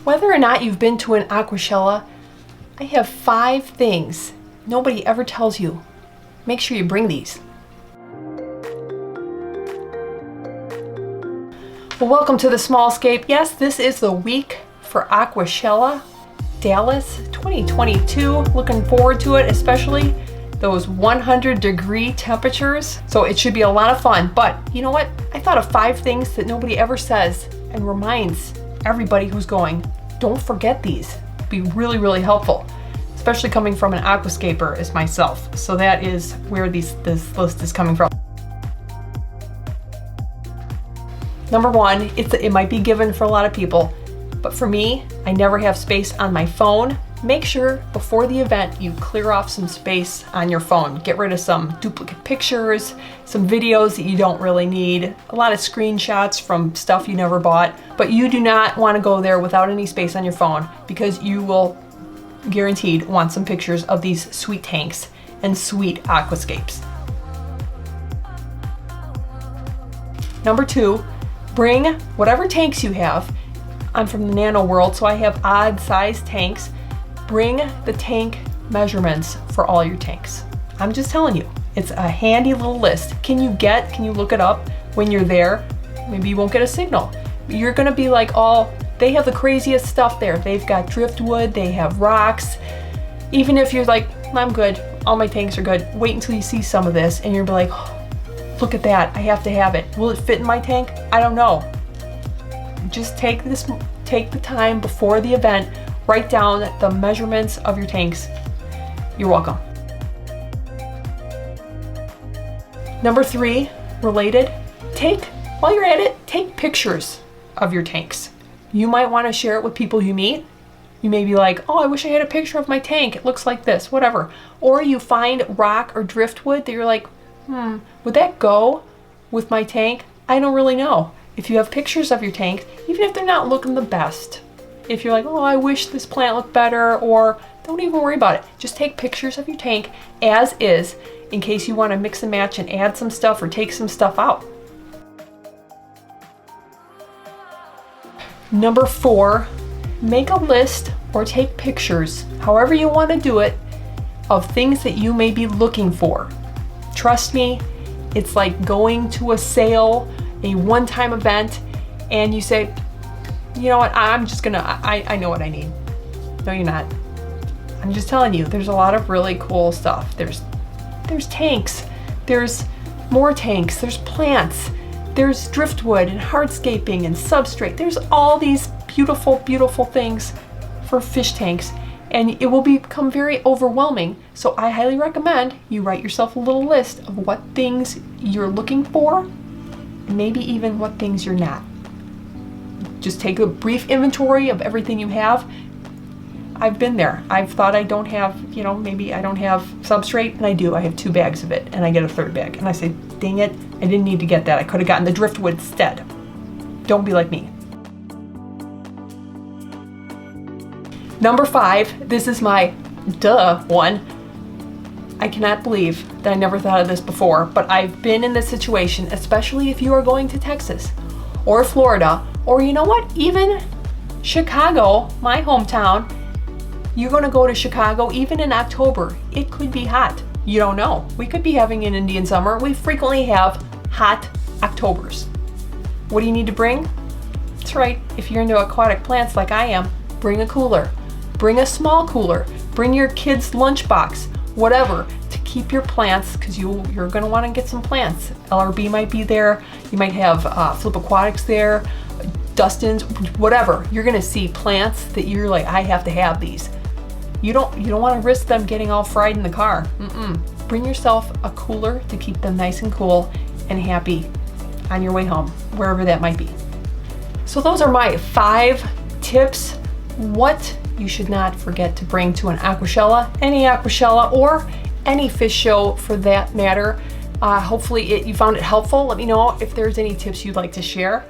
Whether or not you've been to an Aquashella, I have 5 things nobody ever tells you. Make sure you bring these. Well, welcome to the Smallscape. Yes, this is the week for Aquashella, Dallas 2022. Looking forward to it, especially those 100-degree temperatures. So it should be a lot of fun. But you know what? I thought of 5 things that nobody ever says and reminds everybody who's going. Don't forget these. It'd be really, really helpful, especially coming from an aquascaper as myself. So that is where this list is coming from. Number 1, it might be given for a lot of people, but for me, I never have space on my phone. Make sure before the event you clear off some space on your phone. Get rid of some duplicate pictures, some videos that you don't really need, a lot of screenshots from stuff you never bought. But you do not want to go there without any space on your phone, because you will guaranteed want some pictures of these sweet tanks and sweet aquascapes. Number 2, bring whatever tanks you have. I'm from the nano world, so I have odd sized tanks. Bring the tank measurements for all your tanks. I'm just telling you, it's a handy little list. Can you look it up when you're there? Maybe you won't get a signal. You're gonna be like, they have the craziest stuff there. They've got driftwood, they have rocks. Even if you're like, I'm good, all my tanks are good, wait until you see some of this and you'll be like, look at that, I have to have it. Will it fit in my tank? I don't know. Just take the time before the event, write down the measurements of your tanks. You're welcome. Number 3, related, while you're at it, take pictures of your tanks. You might want to share it with people you meet. You may be like, I wish I had a picture of my tank. It looks like this, whatever. Or you find rock or driftwood that you're like, would that go with my tank? I don't really know. If you have pictures of your tank, even if they're not looking the best, if you're like, I wish this plant looked better, or don't even worry about it. Just take pictures of your tank as is, in case you want to mix and match and add some stuff or take some stuff out. Number 4, make a list or take pictures, however you want to do it, of things that you may be looking for. Trust me, it's like going to a sale, a one-time event, and you say, you know what, I know what I need. No, you're not. I'm just telling you, there's a lot of really cool stuff. There's tanks, there's more tanks, there's plants, there's driftwood and hardscaping and substrate. There's all these beautiful, beautiful things for fish tanks, and it will become very overwhelming. So I highly recommend you write yourself a little list of what things you're looking for, and maybe even what things you're not. Just take a brief inventory of everything you have. I've been there. I've thought I don't have, maybe I don't have substrate, and I do. I have 2 bags of it, and I get a 3rd bag. And I say, dang it, I didn't need to get that. I could have gotten the driftwood instead. Don't be like me. Number 5, this is my one. I cannot believe that I never thought of this before, but I've been in this situation, especially if you are going to Texas or Florida, or you know what, even Chicago, my hometown. You're gonna go to Chicago even in October. It could be hot. You don't know. We could be having an Indian summer. We frequently have hot Octobers. What do you need to bring? That's right, if you're into aquatic plants like I am, bring a cooler. Bring a small cooler. Bring your kid's lunchbox, whatever, to keep your plants, because you're gonna wanna get some plants. LRB might be there. You might have Flip Aquatics there, Dustin's, whatever. You're gonna see plants that you're like, I have to have these. You don't want to risk them getting all fried in the car. Bring yourself a cooler to keep them nice and cool and happy on your way home, wherever that might be. So those are my 5 tips, what you should not forget to bring to an Aquashella, any Aquashella, or any fish show for that matter. Hopefully you found it helpful. Let me know if there's any tips you'd like to share,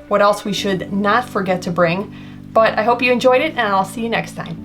what else we should not forget to bring. But I hope you enjoyed it, and I'll see you next time.